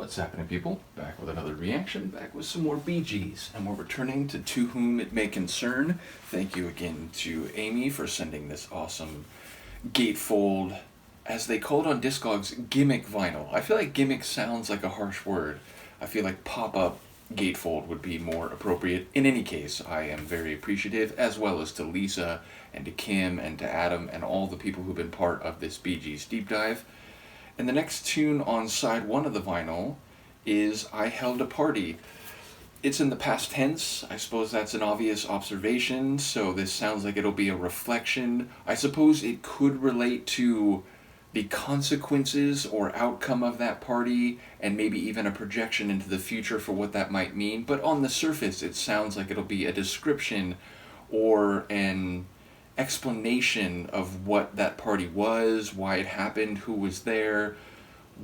What's happening, people? Back with another reaction, back with some more Bee Gees, and we're returning to Whom It May Concern. Thank you again to Amy for sending this awesome gatefold, as they call it on Discogs, gimmick vinyl. I feel like gimmick sounds like a harsh word. I feel like pop-up gatefold would be more appropriate. In any case, I am very appreciative, as well as to Lisa, and to Kim, and to Adam, and all the people who've been part of this Bee Gees deep dive. And the next tune on side one of the vinyl is I Held a Party. It's in the past tense. I suppose that's an obvious observation, so this sounds like it'll be a reflection. I suppose it could relate to the consequences or outcome of that party, and maybe even a projection into the future for what that might mean. But on the surface, it sounds like it'll be a description or an explanation of what that party was, why it happened, who was there,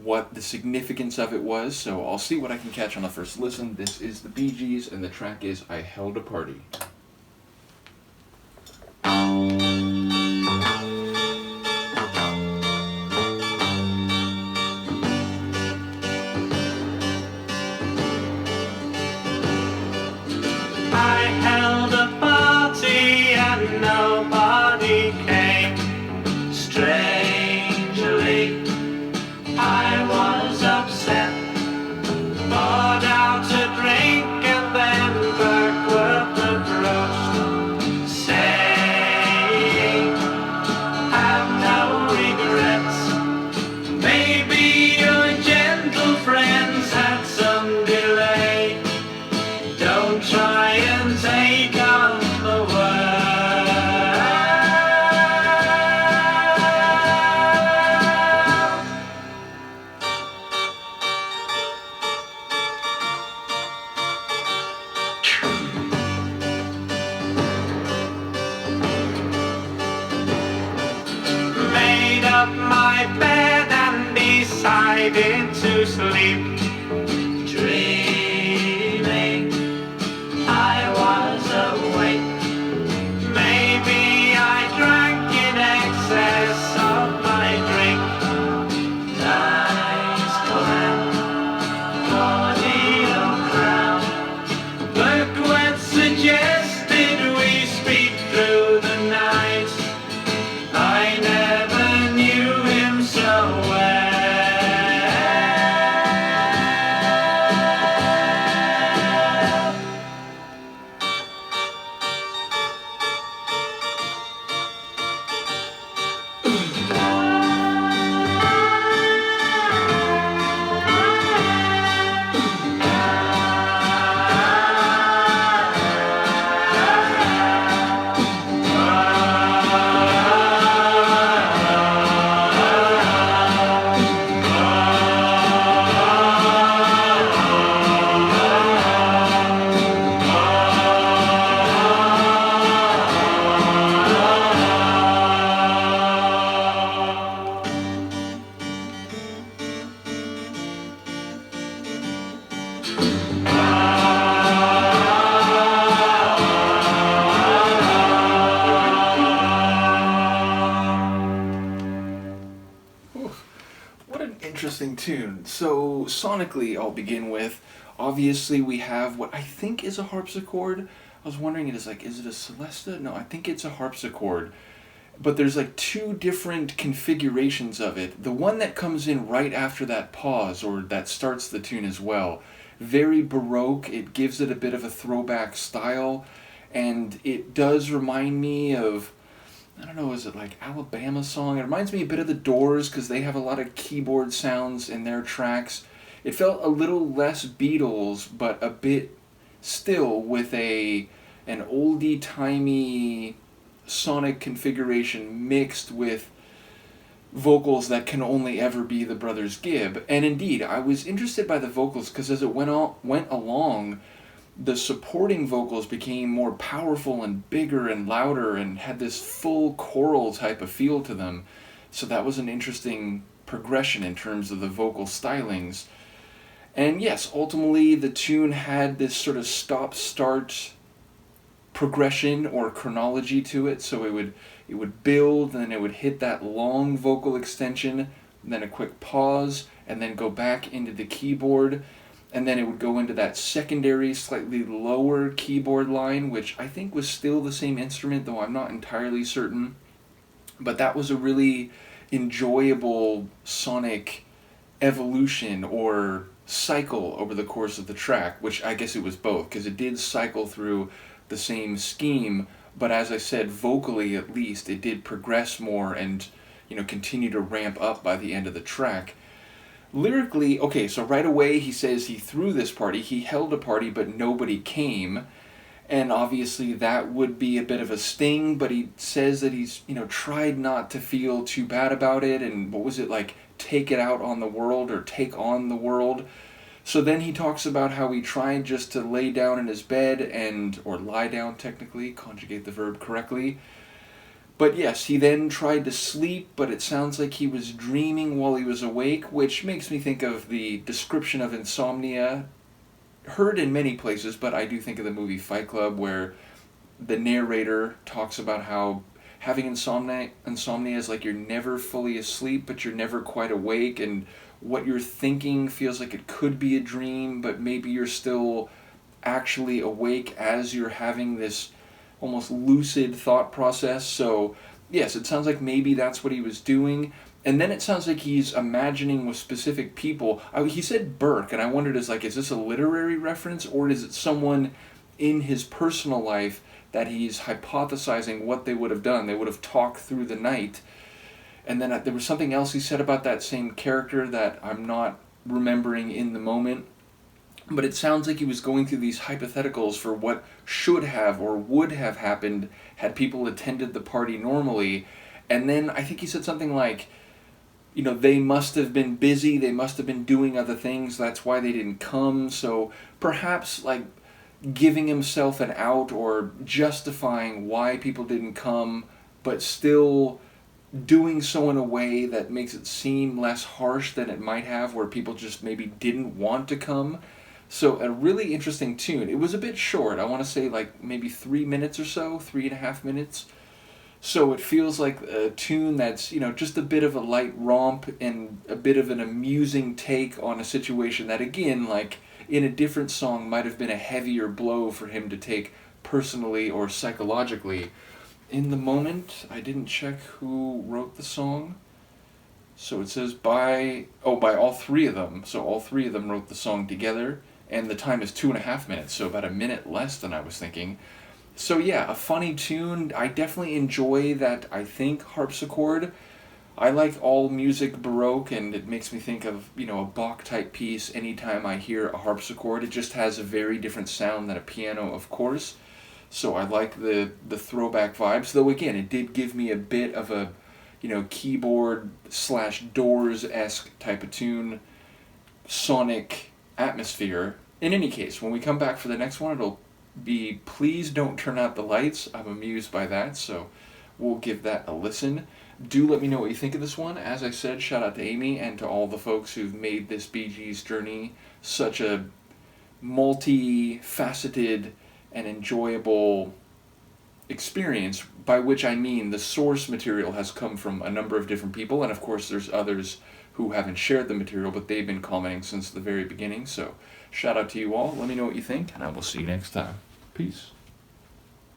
what the significance of it was. So I'll see what I can catch on the first listen. This is the Bee Gees, and the track is I Held a Party. I held a party and nobody came. Strangely, I was upset. Poured out a drink and then backward approached, saying, have no regrets. Maybe your gentle friends had some delay. Don't try and take on the world. Made up my bed and decided to sleep, dreaming I was awake. Maybe I drank in excess of my drink. Nice glam, cordial crown. Blackwell suggested we speak through the night. I never knew him so well. What an interesting tune. So sonically, I'll begin with, obviously we have what I think is a harpsichord. I was wondering, is it a celesta? No, I think it's a harpsichord. But there's like two different configurations of it. The one that comes in right after that pause, or that starts the tune as well, very Baroque. It gives it a bit of a throwback style, and it does remind me of, I don't know, is it like Alabama song? It reminds me a bit of the Doors, because they have a lot of keyboard sounds in their tracks. It felt a little less Beatles, but a bit still with an oldie-timey sonic configuration mixed with vocals that can only ever be the Brothers Gibb. And indeed, I was interested by the vocals, because as it went along, the supporting vocals became more powerful and bigger and louder and had this full choral type of feel to them. So that was an interesting progression in terms of the vocal stylings. And yes, ultimately the tune had this sort of stop-start progression or chronology to it. So it would build, and then it would hit that long vocal extension, then a quick pause, and then go back into the keyboard, and then it would go into that secondary, slightly lower keyboard line, which I think was still the same instrument, though I'm not entirely certain. But that was a really enjoyable sonic evolution or cycle over the course of the track, which I guess it was both, because it did cycle through the same scheme, but as I said, vocally at least, it did progress more and, continue to ramp up by the end of the track. Lyrically, okay, so right away he says he threw this party, he held a party, but nobody came. And obviously that would be a bit of a sting, but he says that he's, tried not to feel too bad about it, and what was it, like, take it out on the world, or take on the world. So then he talks about how he tried just to lay down in his bed or lie down technically, conjugate the verb correctly. But yes, he then tried to sleep, but it sounds like he was dreaming while he was awake, which makes me think of the description of insomnia, heard in many places, but I do think of the movie Fight Club, where the narrator talks about how having insomnia is like you're never fully asleep, but you're never quite awake, and what you're thinking feels like it could be a dream, but maybe you're still actually awake as you're having this almost lucid thought process. So yes, it sounds like maybe that's what he was doing. And then it sounds like he's imagining with specific people. He said Burke, and I wondered, is this a literary reference, or is it someone in his personal life that he's hypothesizing what they would have done? They would have talked through the night. And then there was something else he said about that same character that I'm not remembering in the moment. But it sounds like he was going through these hypotheticals for what should have or would have happened had people attended the party normally. And then I think he said something like, they must have been busy, they must have been doing other things, that's why they didn't come. So perhaps like giving himself an out or justifying why people didn't come, but still doing so in a way that makes it seem less harsh than it might have, where people just maybe didn't want to come. So a really interesting tune. It was a bit short. I want to say like maybe 3 minutes or so, 3.5 minutes. So it feels like a tune that's, just a bit of a light romp and a bit of an amusing take on a situation that, again, like in a different song might have been a heavier blow for him to take personally or psychologically. In the moment, I didn't check who wrote the song. So it says by all three of them. So all three of them wrote the song together. And the time is 2.5 minutes, so about a minute less than I was thinking. So yeah, a funny tune. I definitely enjoy that, I think, harpsichord. I like all music Baroque, and it makes me think of, a Bach-type piece anytime I hear a harpsichord. It just has a very different sound than a piano, of course. So I like the throwback vibes, though again, it did give me a bit of a, keyboard/Doors-esque type of tune, sonic atmosphere. In any case, when we come back for the next one, it'll be Please Don't Turn Out the Lights. I'm amused by that, so we'll give that a listen. Do let me know what you think of this one. As I said, shout out to Amy and to all the folks who've made this Bee Gees journey such a multi-faceted and enjoyable experience, by which I mean the source material has come from a number of different people, and of course there's others who haven't shared the material, but they've been commenting since the very beginning. So shout out to you all. Let me know what you think, and I will see you next time. Peace.